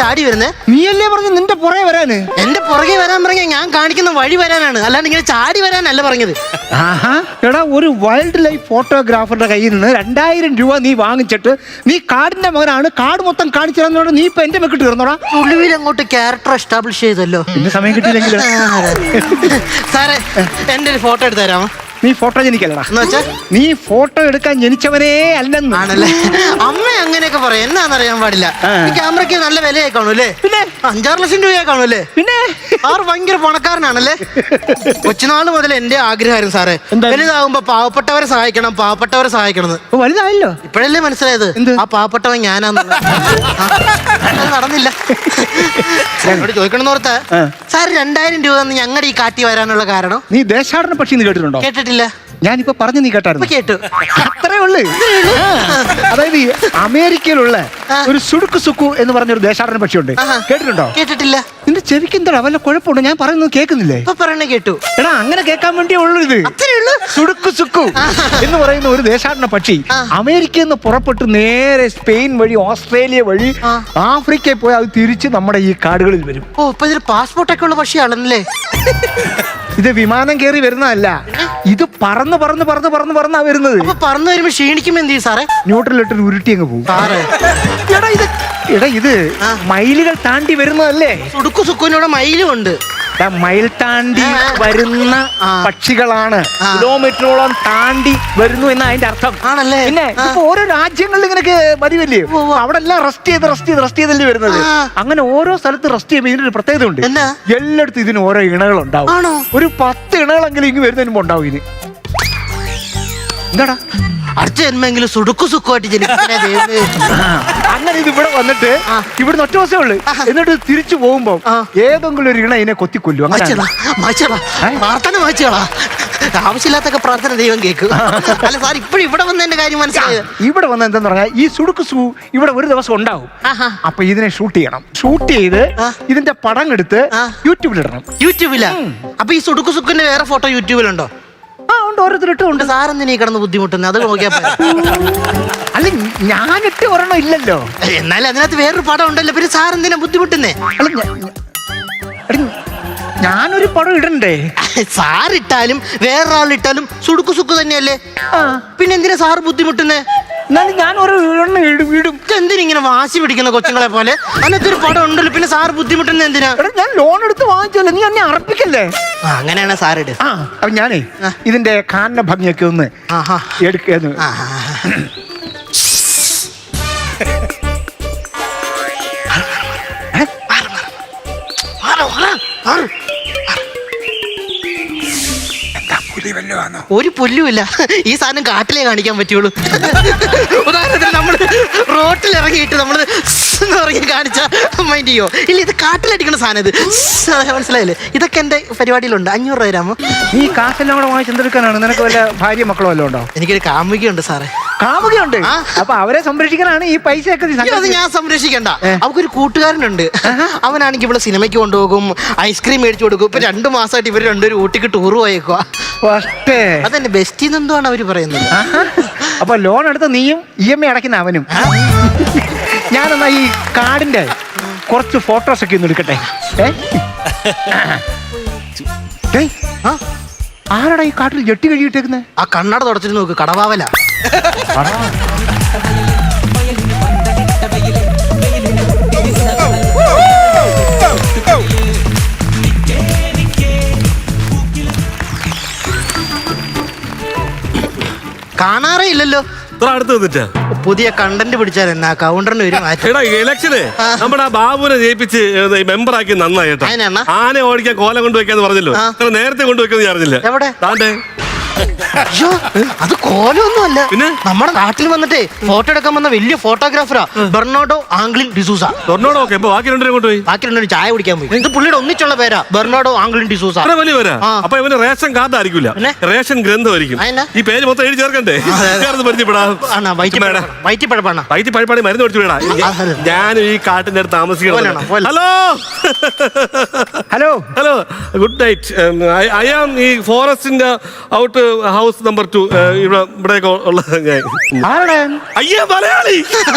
ചാടി വരുന്നേ? നീയല്ലേ പറഞ്ഞു നിന്റെ പുറകെ വരാന്. എന്റെ പുറകെ വരാൻ പറഞ്ഞ ഞാൻ കാണിക്കുന്ന വഴി വരാനാണ്, അല്ലാണ്ട് ഇങ്ങനെ ചാടി വരാനല്ല പറഞ്ഞത്. ആഹാ, എടാ ഒരു വൈൽഡ് ലൈഫ് ഫോട്ടോഗ്രാഫറുടെ കയ്യിൽ നിന്ന് 2000 രൂപ നീ വാങ്ങിച്ചിട്ട് നീ കാടിന്റെ മകനാണ്, കാട് മൊത്തം കാണിച്ചു തന്നോണ്ട് നീ ഇപ്പൊ എന്റെ മെക്കിട്ട് തീർന്നോടാ. ഒളിവിൽ അങ്ങോട്ട് ക്യാരക്ടർ എസ്റ്റാബ്ലിഷ് ചെയ്തല്ലോ. പിന്നെ സമയം കിട്ടിയില്ലെങ്കിൽ സാറേ എന്റെ ഒരു ഫോട്ടോ എടുത്ത് തരാമോ? നീ ഫോട്ടോ ജനിക്കല്ലടാ. എന്ന് വെച്ചാ നീ ഫോട്ടോ എടുക്കാൻ ജനിച്ചവനേ അല്ലെന്ന്. ആണല്ലേ? അമ്മ അങ്ങനെയൊക്കെ പറയാം, എന്നാന്നറിയാൻ പാടില്ല. ഈ ക്യാമറയ്ക്ക് നല്ല വിലയായി കാണൂല്ലേ? പിന്നെ 5-6 ലക്ഷം രൂപയായി കാണൂല്ലേ? പിന്നെ സാർ ഭയങ്കര പണക്കാരനാണല്ലേ? കൊച്ചുനാള് മുതൽ എന്റെ ആഗ്രഹമായിരുന്നു സാറേ, വലുതാകുമ്പോ പാവപ്പെട്ടവരെ സഹായിക്കണം, പാവപ്പെട്ടവരെ സഹായിക്കണം. വലുതായല്ലോ, ഇപ്പോഴല്ലേ മനസ്സിലായത് ആ പാവപ്പെട്ടവൻ ഞാനാന്ന്. നടന്നില്ല. എന്നോട് ചോദിക്കണമെന്ന് ഓർത്താ സാർ 2000 രൂപ ഞങ്ങളുടെ ഈ കാട്ടി വരാനുള്ള കാരണം. നീ ദേശാടന പക്ഷി കേട്ടിട്ടുണ്ടോ? കേട്ടിട്ടില്ല. ഞാനിപ്പോ പറഞ്ഞു, നീ കേട്ടായിരുന്നു? കേട്ടു. അത്രേ ഉള്ളു. അതായത് അമേരിക്കയിലുള്ള ഒരു സുടുക്കു സുക്കു എന്ന് പറഞ്ഞൊരു ദേശാടന പക്ഷിയുണ്ട്, കേട്ടിട്ടുണ്ടോ? കേട്ടിട്ടില്ല. നിന്റെ ചെവിക്ക് എന്താ വല്ല കുഴപ്പമുണ്ടോ? ഞാൻ പറയുന്നത് കേൾക്കുന്നില്ലേ? പറയണ കേട്ടു. എടാ അങ്ങനെ കേൾക്കാൻ വേണ്ടിയേ ഉള്ളൂ ഇത്. സുടുക്കു സുക്കു എന്ന് പറയുന്ന ഒരു ദേശാടന പക്ഷി അമേരിക്കയിൽ നിന്ന് പുറപ്പെട്ട് നേരെ സ്പെയിൻ വഴി ഓസ്ട്രേലിയ വഴി ആഫ്രിക്കയിൽ പോയി അത് തിരിച്ച് നമ്മുടെ ഈ കാടുകളിൽ വരും. ഓ, ഇപ്പൊ ഇതിൽ പാസ്പോർട്ടൊക്കെ ഉള്ള പക്ഷിയാണല്ലേ? ഇത് വിമാനം കയറി വരുന്നതല്ല, ഇത് പറന്ന് പറന്ന് പറന്ന് പറന്ന് പറന്നാ വരുന്നത്. പറന്ന് വരുമ്പോ ക്ഷീണിക്കുമ്പോ എന്ത് ചെയ്യും സാറേ? ന്യൂട്രലിട്ട് ഉരുട്ടി അങ്ങ് പോകും. ഇത് മൈലുകൾ താണ്ടി വരുന്നതല്ലേ? സുടുക്കു സുക്കുവിനോട് മയിലും ഉണ്ട്. മൈൽ താണ്ടി വരുന്ന പക്ഷികളാണ്, കിലോമീറ്ററോളം താണ്ടി വരുന്നു എന്ന് അതിന്റെ അർത്ഥം ആണല്ലേ. പിന്നെ ഇപ്പൊ ഓരോ രാജ്യങ്ങളിൽ ഇങ്ങനെയൊക്കെ വരുമല്ലേ, അവിടെ എല്ലാം റെസ്റ്റ് ചെയ്തല്ലേ വരുന്നത്. അങ്ങനെ ഓരോ സ്ഥലത്ത് റെസ്റ്റ് ചെയ്യുമ്പോൾ ഇതിനൊരു പ്രത്യേകത ഉണ്ട്. എല്ലായിടത്തും ഇതിന് ഓരോ ഇണകൾ ഉണ്ടാവും. ഒരു 10 ഇണകളെങ്കിലും ഇങ്ങ് വരുന്നതിന് മുമ്പ് ഉണ്ടാവും. ഇനി എന്താടാ അടുത്ത ജന്മെങ്കിലും സുടുക്കു സുഖമായിട്ട് ജനിക്കണേ. അങ്ങനെ ഇത് ഇവിടെ വന്നിട്ട് ഇവിടുന്ന് ഒറ്റ ദിവസമേ ഉള്ളു. എന്നിട്ട് തിരിച്ചു പോകുമ്പോ ഏതെങ്കിലും ഒരു ഇണ ഇതിനെ കൊത്തിക്കൊല്ലും. പ്രാർത്ഥന വായിച്ചോളാ. ആവശ്യമില്ലാത്തൊക്കെ പ്രാർത്ഥന ദൈവം കേൾക്കും. അല്ല സാർ ഇപ്പോഴും ഇവിടെ വന്ന എന്റെ കാര്യം മനസ്സിലായത്. ഇവിടെ വന്ന എന്താന്ന് പറഞ്ഞാൽ ഈ സുടുക്കു സു ഇവിടെ ഒരു ദിവസം ഉണ്ടാവും. അപ്പൊ ഇതിനെ ഷൂട്ട് ചെയ്യണം. ഷൂട്ട് ചെയ്ത് ഇതിന്റെ പടം എടുത്ത് യൂട്യൂബിലിടണം. യൂട്യൂബിലാ? അപ്പൊ ഈ സുടുക്കു സുക്കിന്റെ വേറെ ഫോട്ടോ യൂട്യൂബിലുണ്ടോ? ഓരോരുത്തരിട്ടുണ്ട്. സാറെന്തിനീ കിടന്ന് ബുദ്ധിമുട്ടുന്നത്? അത് നോക്കിയാ അല്ല, ഞാനിട്ട് ഒരെണ്ണം ഇല്ലല്ലോ. എന്നാലും അതിനകത്ത് വേറൊരു പടം ഉണ്ടല്ലോ, പിന്നെ സാറെന്തിനാ ബുദ്ധിമുട്ടുന്നേ? ഞാനൊരു പടം ഇടണ്ടേ? സാറിട്ടാലും വേറൊരാളിട്ടാലും സുടുക്കു സുക്ക് തന്നെയല്ലേ? പിന്നെ എന്തിനാ സാറ് ബുദ്ധിമുട്ടുന്നേ? എന്നാലും ഞാൻ ഒരു ഇടും. എന്തിനിങ്ങനെ വാശി പിടിക്കുന്ന കൊച്ചുങ്ങളെ പോലെ? അതിനകത്ത് ഒരു പടം ഉണ്ടല്ലോ, പിന്നെ സാറ് ബുദ്ധിമുട്ടുന്ന എന്തിനാ? ഞാൻ ലോൺ എടുത്ത് വാങ്ങിച്ചല്ലോ, നീ എന്നെ അറപ്പിക്കല്ലേ? അങ്ങനെയാണ് സാറിട്. അപ്പൊ ഞാനേ ഇതിന്റെ കാലിന്റെ ഭംഗിയൊക്കെ ഒന്ന് എടുക്കുന്നു. ഒരു പുല്ലുമില്ല. ഈ സാധനം കാട്ടിലേ കാണിക്കാൻ പറ്റുള്ളൂ. ഉദാഹരണത്തിന് നമ്മള് റോട്ടിൽ ഇറങ്ങിയിട്ട് നമ്മള് ഇറങ്ങി കാണിച്ച മൈൻഡ് ചെയ്യോ? ഇല്ല, ഇത് കാട്ടിലടിക്കുന്ന സാധനം. ഇത് മനസ്സിലായില്ലേ? ഇതൊക്കെ എന്റെ പരിപാടിയിലുണ്ട്. 500 രൂപ തരാമോ? ഈ കാശെല്ലാം കൂടെ വാങ്ങിച്ച് എന്തെടുക്കാനാണ്? നിനക്ക് വല്ല ഭാര്യ മക്കളോ വല്ലതും ഉണ്ടോ? എനിക്കൊരു കാമുകിയുണ്ട് സാറേ. കാമുകിയുണ്ട്? അപ്പൊ അവരെ സംരക്ഷിക്കാനാണ് ഈ പൈസയൊക്കെ. ഞാൻ സംരക്ഷിക്കണ്ട. അവക്കൊരു കൂട്ടുകാരനുണ്ട്. അവനാണെങ്കിൽ ഇവിടെ സിനിമയ്ക്ക് കൊണ്ടുപോകും, ഐസ്ക്രീം മേടിച്ചു കൊടുക്കും. ഇപ്പൊ 2 മാസമായിട്ട് ഇവര് 2 ഊട്ടിക്ക് ടൂർ പോയേക്കുവാ. അതെന്നെ ബെസ്റ്റിന്ന് എന്തുവാണ് അവര് പറയുന്നത്. അപ്പൊ ലോൺ എടുത്ത നീയും EMI അടയ്ക്കുന്ന അവനും. ഞാനെന്നാ ഈ കാടിന്റെ കുറച്ച് ഫോട്ടോസ് ഒക്കെ ഒന്ന് എടുക്കട്ടെ. ആരാടാ ഈ കാട്ടിൽ ജെട്ടി കഴിയിട്ടേക്കുന്നത്? ആ കണ്ണട തുടച്ചിട്ട് നോക്ക്, കടവാവല. കാണാറേ ഇല്ലല്ലോ. പുതിയ കണ്ടന്റ് പിടിച്ചാൽ എന്നാ കൗണ്ടറിന് വരും. ഇലക്ഷന് നമ്മുടെ ബാബുവിനെ ജയിപ്പിച്ച് മെമ്പറാക്കി നന്നായി കേട്ടോ. ആനെ ഓടിക്കാൻ കോലം കൊണ്ടുവയ്ക്കാന്ന് പറഞ്ഞല്ലോ, നേരത്തെ കൊണ്ടുവയ്ക്കാന്ന് പറഞ്ഞില്ല. എവിടെ? അയ്യോ, അത് കോലമൊന്നും അല്ല. പിന്നെ നമ്മുടെ നാട്ടിൽ വന്നിട്ടേ ഫോട്ടോ എടുക്കാൻ വന്ന വലിയ ഫോട്ടോഗ്രാഫറാ ബെർണാഡോ ആംഗ്ലിൻ ഡിസൂസ. ബെർണാഡോ ബാക്കി 2 കൊണ്ടുപോയി. ബാക്കി 2 ചായ കുടിക്കാൻ പോയി. ഇത് പുള്ളിയുടെ ഒന്നിച്ചുള്ള പേരാ, ബെർണാഡോ ആംഗ്ലിൻ ഡിസൂസ. വലിയ പേരാ. അപ്പൊ ഇവന് റേഷൻ കാർഡ് ആയിരിക്കില്ല, റേഷൻ ഗ്രന്ഥമായിരിക്കും. ഈ പേര് മൊത്തം എഴുതി ചേർക്കണ്ടേ? വയറ്റിപ്പഴപ്പാണ് മരുന്ന് മേടിച്ചു വിടാ. ഞാൻ ഈ കാട്ടിന്റെ അടുത്ത് താമസിക്കണം. Hello hello hello, good night. I am ഈ ഫോറസ്റ്റിന്റെ ഔട്ട് ഹൗസ് നമ്പർ 2 ഇവിടെയൊക്കെ ഉള്ള ഞാൻ. ആരുടെ? അയ്യേ മലയാളി,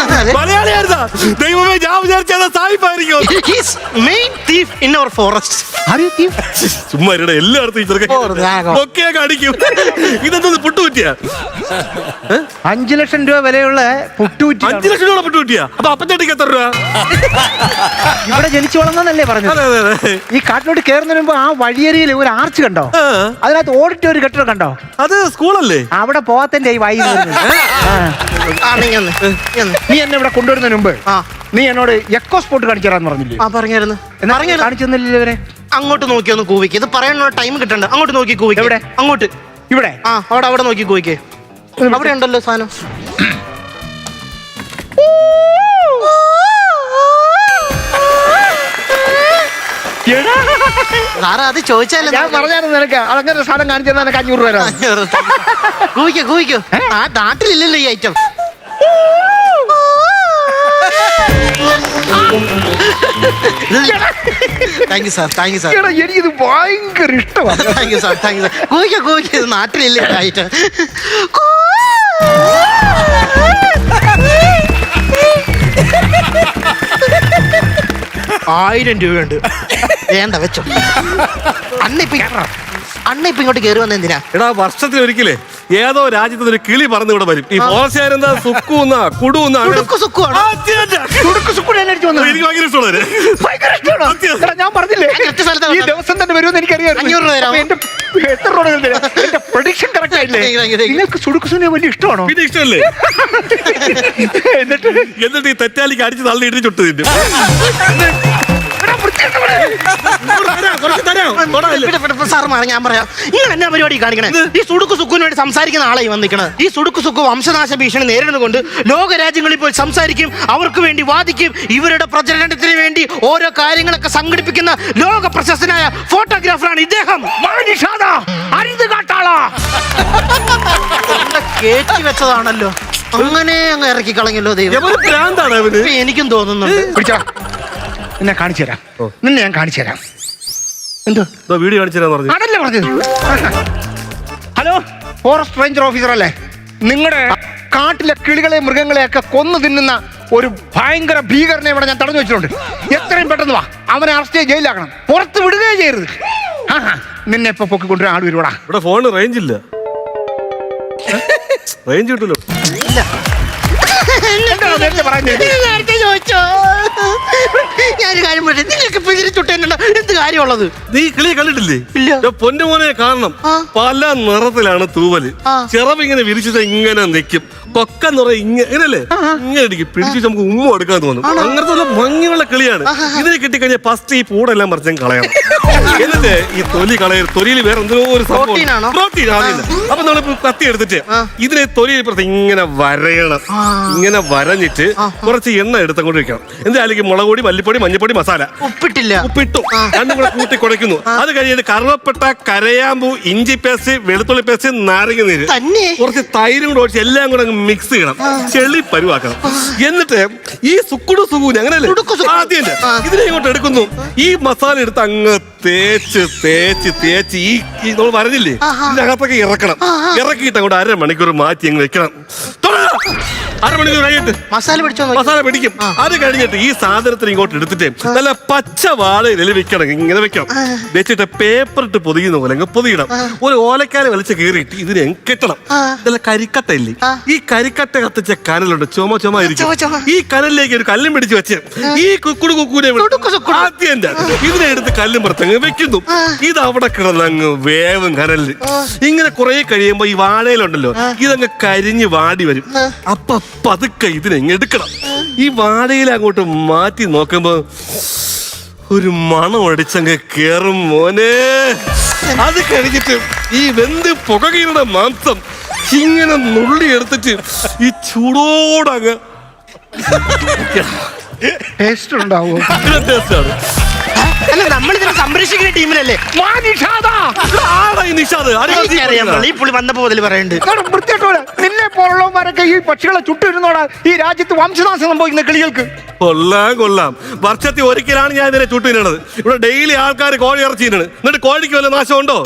മലയാളിയായിരുന്നാ? ദൈവമേ, ഞാൻ വിചാരിച്ചത് സായിപ്പായിരിക്കും. ചുമ്മാ എല്ലായിടത്തും ഈ ചെറുക്കൻ ഒക്കെയൊക്കെ അടിക്കും. ഇതെന്തൊന്ന് പുട്ടുകുറ്റിയാ? 5 ലക്ഷം രൂപ വിലയുള്ള പുട്ടുകുറ്റി. 5 ലക്ഷം രൂപ പുട്ടുകുറ്റിയാ? അപ്പൊ അപ്പച്ചേട്ടിക്ക് എത്ര രൂപ? ഇവിടെ ജനിച്ചു വളർന്നല്ലേ പറഞ്ഞത്? അതെ അതെ അതെ. ഈ കാട്ടിലോട്ട് കയറുന്നതിന് മുമ്പ് ആ വഴിയരിയിൽ ഒരു ആർച്ച് കണ്ടോ? അതിനകത്ത് ഓഡിറ്റോറിയം കെട്ടിടം കണ്ടോ? അത് സ്കൂളല്ലേ? അവിടെ പോവാത്തന്റെ ഈ വായി നീ എന്നെ ഇവിടെ കൊണ്ടുവരുന്നതിന് മുമ്പ് നീ എന്നോട് എക്കോ സ്പോട്ട് കാണിച്ചു തരാന്ന് പറഞ്ഞില്ലേ? പറഞ്ഞായിരുന്നു. കാണിച്ചു തന്നില്ലല്ലോ ഇവരെ. അങ്ങോട്ട് നോക്കി ഒന്ന് കൂവിക്ക്. ഇത് പറയാനുള്ള ടൈം കിട്ടണ്ട. അങ്ങോട്ട് നോക്കി കൂവിക്ക്. എവിടെ? അങ്ങോട്ട്. ഇവിടെ. അവിടെ നോക്കി കൂവിക്ക്. അവിടെ ഉണ്ടല്ലോ സാധനം. അത് ചോദിച്ചാലേ ഞാൻ പറഞ്ഞായിരുന്നു നിനക്ക് അതങ്ങനെ സാധനം കാണിച്ചു തന്നാൽ എനിക്ക് 500 രൂപ തരാം. കൂവിക്കോ. ആ നാട്ടിലില്ലല്ലോ ഈ ഐറ്റം. Thank you sir. എനിക്കിത് ഭയങ്കര ഇഷ്ടമാണ്. Thank you sir. കൂവിക്കോ. ഇത് നാട്ടിലില്ലേ ഐറ്റം. 1000 രൂപയുണ്ട്. വേണ്ട വെച്ചോ. അണ്ണ ഇപ്പൊ ഇങ്ങോട്ട് കയറി വന്ന എന്തിനാ? എടാ, വർഷത്തിലൊരിക്കലേ ഏതോ രാജ്യത്ത് ഒരു കിളി പറന്ന് ഇവിടെ വരും. ഈ ഫോറസ്റ്റുകാരെന്താ സുക്കൂന്ന കുടുന്ന എനിക്ക് ഭയങ്കര ഇഷ്ടമാണ്. ഞാൻ പറഞ്ഞില്ലേ ഈ ദിവസം തന്നെ വരുമെന്ന് എനിക്കറിയാം. 500 രൂപ തരാമോ? എത്ര രൂപ പ്രഡിക്ഷൻ കറക്റ്റ് ആയില്ലേ? നിങ്ങൾക്ക് സുടുക്കുസുനെ വലിയ ഇഷ്ടമാണോ? പിന്നെ ഇഷ്ടമല്ലേ? എന്നിട്ട് ഈ തെറ്റാലിക്ക് അടിച്ച് തള്ളി ഇടിച്ച് ചുട്ട് തിന്നും. സാറുമാരെ ഞാൻ പറയാം, നിങ്ങൾ എന്നാ പരിപാടി കാണിക്കണേ? ഈ സുടുക്കു സുക്കുവിന് വേണ്ടി സംസാരിക്കുന്ന ആളായി വന്നിക്കണത്. ഈ സുടുക്കു സുക്കു വംശനാശ ഭീഷണി നേരിടുന്നതുകൊണ്ട് ലോകരാജ്യങ്ങളിൽ പോയി സംസാരിക്കും, അവർക്ക് വേണ്ടി വാദിക്കും, ഇവരുടെ പ്രചരണത്തിന് വേണ്ടി ഓരോ കാര്യങ്ങളൊക്കെ സംഘടിപ്പിക്കുന്ന ലോക പ്രശസ്തനായ ഫോട്ടോഗ്രാഫറാണ് ഇദ്ദേഹം. കേറ്റി വെച്ചതാണല്ലോ, അങ്ങനെ അങ്ങ് ഇറക്കി കളഞ്ഞല്ലോ ദൈവം. എനിക്കും തോന്നുന്നുണ്ട്. നിന്നെ കാണിച്ചു തരാം. നിന്നെ ഞാൻ കാണിച്ചു തരാം. എന്തോ വീഡിയോ കാണിച്ചു തരാന്ന് പറഞ്ഞു. അതല്ലേ പറഞ്ഞത്. ഹലോ, ഫോറസ്റ്റ് റേഞ്ചർ ഓഫീസർ അല്ലേ? നിങ്ങളുടെ കാട്ടിലെ കിളികളെ മൃഗങ്ങളെയൊക്കെ കൊന്നു തിന്നുന്ന ഒരു ഭയങ്കര ഭീകരനെ ഇവിടെ ഞാൻ തടഞ്ഞു വെച്ചിട്ടുണ്ട്. എത്രയും പെട്ടെന്ന് വാ, അവനെ അറസ്റ്റ് ചെയ്ത് ജയിലാക്കണം. പുറത്ത് വിടുകയും ചെയ്യരുത്. നിന്നെ ഇപ്പൊ പൊക്കിക്കൊണ്ടുവരാൻ ആൾ വരുവാടാ. ഇവിടെ ഫോണിന് റേഞ്ച് ഇല്ല. റേഞ്ച് കിട്ടൂല്ലോ. നേരത്തെ ചോദിച്ചോ? ഞാനൊരു കാര്യം പറയട്ടെ, നിങ്ങൾക്ക് പിതിരി ചുട്ടേണ്ടോ എന്ത് കാര്യമുള്ളത്? നീ കിളിയെ കണ്ടിട്ടില്ലേ? ഇല്ല. പൊന്നുമോനെ കാണണം. പല നിറത്തിലാണ് തൂവല്. ചിറവിങ്ങനെ വിരിച്ചത് ഇങ്ങനെ നിൽക്കും. കൊക്കെന്ന് പറയാ ഇങ്ങനല്ലേ, ഇങ്ങനെ ഇടിക്കും. പിടിച്ചു നമുക്ക് ഉമ്മ എടുക്കാൻ തോന്നും. അങ്ങനത്തെ ഒരു ഭംഗിയുള്ള കിളിയാണ്. ഇതിനെ കിട്ടിക്കഴിഞ്ഞാൽ ഫസ്റ്റ് ഈ പൂടെല്ലാം മറിച്ചും കളയണം. എന്നിട്ട് ഈ തൊലി കളയരുത്. തൊലിയിൽ വേറെ എന്തോ ഒരു സംഭവം, പ്രോട്ടീൻ ആവില്ല. അപ്പൊ നമ്മളിപ്പോ കത്തി എടുത്തിട്ട് ഇതിനെ തൊലിയിൽ പുറത്ത് ഇങ്ങനെ വരയണം. ഇങ്ങനെ വരഞ്ഞിട്ട് കുറച്ച് എണ്ണ എടുത്തങ്ങോട്ട് വെക്കണം. എന്തായാലും മുളക് പൊടി, മല്ലിപ്പൊടി, മഞ്ഞപ്പൊടി, മസാല, ഉപ്പിട്ടു രണ്ടും കൂടെ കൂട്ടി കുഴയ്ക്കുന്നു. അത് കഴിഞ്ഞിട്ട് കറുവപ്പട്ട, കരയാമ്പൂ, ഇഞ്ചി പേസ്റ്റ്, വെളുത്തുള്ളി പേസ്റ്റ്, നാരങ്ങ നീര്, കുറച്ച് തൈരും കൂടെ ഒഴിച്ച് എല്ലാം കൂടെ മിക്സ് ചെയ്യണം. ചെളി പരുവാക്കണം. എന്നിട്ട് ഈ സുക്കുടു സുകൂന് അങ്ങനെയല്ലേ ആദ്യം ഇതിനെ ഇങ്ങോട്ട് എടുക്കുന്നു. ഈ മസാല എടുത്ത് അങ്ങ് തേച്ച് തേച്ച് തേച്ച് ഈ നമ്മൾ വരഞ്ഞില്ലേ ഇതിനകത്തൊക്കെ ഇറക്കണം. ഇറക്കിയിട്ട് അങ്ങോട്ട് 1/2 മണിക്കൂർ മാറ്റി അങ്ങ് വെക്കണം. 1/2 മണിക്കൂർ കഴിഞ്ഞിട്ട് മസാല പിടിക്കും. അത് കഴിഞ്ഞിട്ട് ഈ സാധനത്തിന് ഇങ്ങോട്ട് എടുത്തിട്ട് നല്ല പച്ച വാഴയിൽ വെക്കണം. ഇങ്ങനെ വെക്കണം. വെച്ചിട്ട് പേപ്പർ ഇട്ട് പൊതിയുന്ന പോലെ അങ്ങ് പൊതിയിടണം. ഒരു ഓലക്കാല വലിച്ച് കീറിയിട്ട് ഇതിനെ കെട്ടണം. നല്ല കരിക്കട്ട ഇല്ലേ, ഈ കരിക്കട്ട കത്തിച്ച കനലുണ്ട്, ചുമ ഇരിക്കും. ഈ കനലിലേക്ക് ഒരു കല്ലും പിടിച്ച് വെച്ച് ഈ കുക്കുനെ ആദ്യം ഇതിനെ എടുത്ത് കല്ലും പുറത്തങ്ങ് വെക്കുന്നു. ഇത് അവിടെ കിടന്നങ്ങ് വേവും കനലില്. ഇങ്ങനെ കുറെ കഴിയുമ്പോ ഈ വാഴയിലുണ്ടല്ലോ ഇതങ്ങ് കരിഞ്ഞ് വാടി വരും. അപ്പൊ പതുക്കെ ഇതിനെങ്ങ് എടുക്കണം. ഈ വാഴയിൽ അങ്ങോട്ട് മാറ്റി നോക്കുമ്പോ ഒരു മണം അടിച്ചങ്ങ് കേറും മോനെ. അത് കഴിഞ്ഞിട്ട് ഈ വെന്ത് പുകകീരുടെ മാംസം ഇങ്ങനെ നുള്ളി എടുത്തിട്ട് ഈ ചൂടോടങ്ങ് ടേസ്റ്റ് ഉണ്ടാവോ? ടേസ്റ്റാണ്. അല്ല, നമ്മളിതിനെ സംരക്ഷിക്കുന്ന ടീമിലല്ലേ നിന്നെ നിന്നെ പോലുള്ളവന്മാരൊക്കെ ഈ പക്ഷികളെ ചുട്ടിരുന്നോടാ ഈ രാജ്യത്ത് വംശനാശം സംഭവിക്കുന്ന കിളികൾക്ക്. കൊള്ളാം. വർഷത്തിൽ ഒരിക്കലാണ് ഞാൻ ഇതിനെ ചുട്ടിനത്. ഇവിടെ ഡെയിലി ആൾക്കാർ കോഴി ഇറച്ചിനാണ്. എന്നിട്ട് കോഴിക്ക് വല്ല നാശമുണ്ടോ?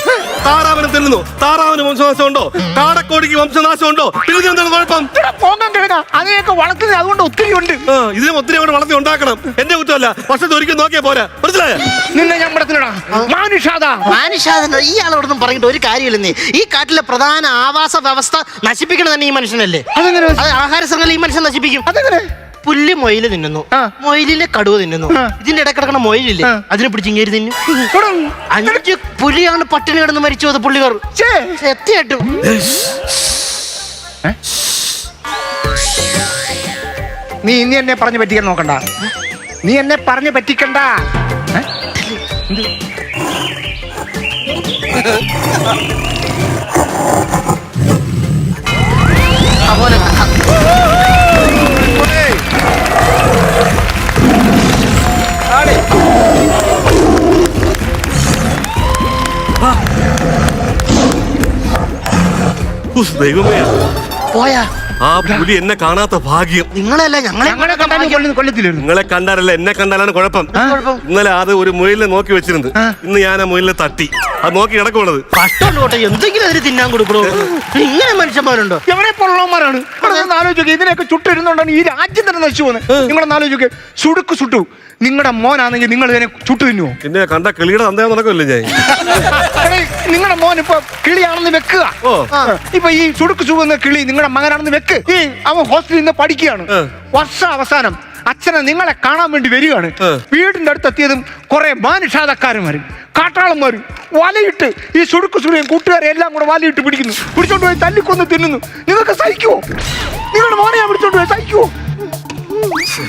താറാവിനെ തിന്നുന്നു, താറാവിന് വംശനാശം ഉണ്ടോ? കാടക്കോടിക്ക് വംശനാശം ഉണ്ടോ? പിന്നെ എന്താണ് കുഴപ്പം? പോകാൻ കിടക്കാം, അതിനെയൊക്കെ വളർത്തുന്നത് അതുകൊണ്ട് ഒത്തിരി ഉണ്ട്. ഇതിനെ ഒത്തിരി അങ്ങോട്ട് വളർത്തി ഉണ്ടാക്കണം. എന്റെ കുറ്റമല്ല, വർഷത്തിൽ ഒരിക്കൽ നോക്കിയാ പോരാ. മനസ്സിലായോ? നിന്നെ ഞാൻ പടത്തിലടാ മാനുഷാദ ഇയാളോടൊന്നും പറഞ്ഞിട്ട് ഒരു കാര്യമില്ലെന്നേ. ഈ കാട്ടിലെ പ്രധാന ആവാസ വ്യവസ്ഥ നശിപ്പിക്കണം തന്നെ ഈ മനുഷ്യനല്ലേ. അതെങ്ങനെ? അത് ആഹാര സംഘം ഈ മനുഷ്യൻ നശിപ്പിക്കും. അതെങ്ങനെ? പുല്ല് മൊയില് തിന്നുന്നു, മൊയിലിലെ കടുവ തിന്നുന്നു, ഇതിന്റെ ഇടയിൽ കിടക്കണ മൊയിലില്ലേ അതിനെ പിടിച്ച് ഇങ്ങേരി തിന്നു. 5 പുലിയാണ് പട്ടിണി കിടന്ന് മരിച്ചു അത് പുള്ളിക്കാർ എത്തിയായിട്ടും. നീ ഇനി എന്നെ പറഞ്ഞു പറ്റിക്കാൻ നോക്കണ്ട. നീ എന്നെ പറഞ്ഞു പറ്റിക്കണ്ട. അതുപോലെ ദൈവമേ, പോയാ ആ പുലി എന്നെ കാണാത്ത ഭാഗ്യം. നിങ്ങളല്ല ഞങ്ങളെ കൊല്ലത്തിലിരുന്നു. നിങ്ങളെ കണ്ടാലല്ല, എന്നെ കണ്ടാലാണ് കുഴപ്പം. ഇന്നലെ അത് ഒരു മുയലിനെ നോക്കി വെച്ചിരുന്നത്. ഇന്ന് ഞാൻ ആ മുയലിനെ തട്ടി. അത് നോക്കി കിടക്കുള്ളത്. കഷ്ടമുണ്ട് കോട്ടെ, എന്തെങ്കിലും അതിന് തിന്നാൻ കൊടുക്കണോ? ഇങ്ങനെ മനുഷ്യന്മാരുണ്ടോ? എവിടെ പോലുള്ളവന്മാരാണ് ആലോചിക്കുക. ഇതിനെയൊക്കെ ചുട്ടിരുന്നോണ്ടാണ് ഈ രാജ്യം തന്നെ നശിച്ചു പോകുന്നത്. നിങ്ങളൊന്ന് ആലോചിക്കുക. ചുട്ടു നിങ്ങളുടെ മോനാണെങ്കിൽ നിങ്ങൾ ഇതിനെ ചുട്ടു തിന്നുവോ? പിന്നെ കണ്ട കിളിയുടെ സന്ദേഹം നടക്കുമല്ലേ ഞാൻ. നിങ്ങളുടെ മോൻ ഇപ്പൊ കിളിയാണെന്ന് വെക്കുക. ഇപ്പൊ ഈ ചുടുക്ക് ചുവന്ന കിളി നിങ്ങളുടെ മകനാണെന്ന് വെക്ക്. ഈ അവൻ ഹോസ്റ്റലിൽ നിന്ന് പഠിക്കുകയാണ്. വർഷം അവസാനം അച്ഛനെ നിങ്ങളെ കാണാൻ വേണ്ടി വരികയാണ്. വീടിന്റെ അടുത്തെത്തിയതും കുറെ മാനുഷാദക്കാരന്മാരും കാട്ടാളന്മാരും വലയിട്ട് ഈ ചുടുക്ക് ചുടുകയും കൂട്ടുകാരെ എല്ലാം കൂടെ വലയിട്ട് പിടിച്ചോണ്ട് പോയി തല്ലിക്കൊന്ന് തിന്നുന്നു. നിങ്ങൾക്ക് സഹിക്കുവോ? നിങ്ങളുടെ മോനെ ഞാൻ പിടിച്ചോണ്ട് പോയി സഹിക്കുവോ?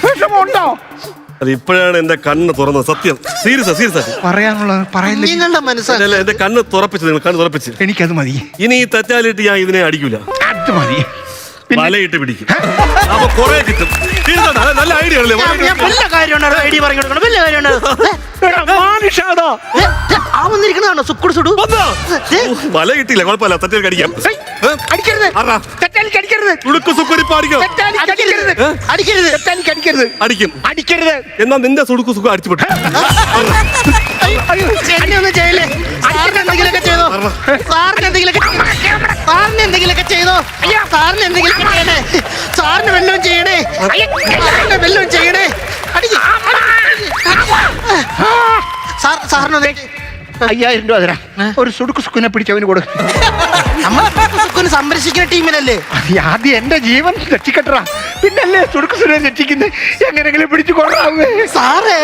വിഷമമുണ്ടോ? അത് ഇപ്പോഴാണ് എന്റെ കണ്ണ് തുറന്നത്. സത്യം, സീരിയസ് പറയാനുള്ളത് പറയുന്നത്. നിങ്ങളുടെ മനസ്സിലല്ല, എന്റെ കണ്ണ് തുറപ്പിച്ച്, നിങ്ങൾ കണ്ണ് തുറപ്പിച്ച്. എനിക്കത് മതി. ഇനി ഈ തെറ്റാലിട്ട് ഞാൻ ഇതിനെ അടിക്കൂല. അത് മതി. വലയിട്ട് പിടിക്കും. അപ്പൊ കുറെ കിട്ടും. നല്ല ഐഡിയ ആണല്ലേ? വല്ല കാര്യമുണ്ടോ? ഐഡിയ പറഞ്ഞു കൊടുക്കണം. വല്ല കാര്യമുണ്ടോ? വന്നിരിക്കണോ സുക്കുട് സുടു? വല കിട്ടിയില്ല, കുഴപ്പമില്ല. തെറ്റാലിക്ക് അടിക്കാം. അടിക്കരുത്. എന്നാ നിന്റെ സുടുക്കു സുഖം അടിച്ചുപെട്ടു. ഒന്നും ചെയ്യില്ലേ? സാറിന് എന്തെങ്കിലുമൊക്കെ ചെയ്തോ? സാറിന് എന്തെങ്കിലുമൊക്കെ ചെയ്തോ? സാറിന് എന്തെങ്കിലും ചെയ്യണേ. സാറിന് വല്ലതും ചെയ്യണേ. സാറിന് വല്ലതും ചെയ്യണേ. സാറിന് 5000 രൂപ തരാം. ഒരു സുടുക്ക് സുക്കുനെ പിടിച്ചവന് കൊടുക്കും. നമ്മൾ സംരക്ഷിക്കുന്ന ടീമിനല്ലേ? ആദ്യം എന്റെ ജീവൻ രക്ഷിക്കട്ടാ, പിന്നല്ലേ സുടുക്ക് സുനെ രക്ഷിക്കുന്നത്. എങ്ങനെങ്കിലും പിടിച്ചു കൊള്ളാവേ സാറേ.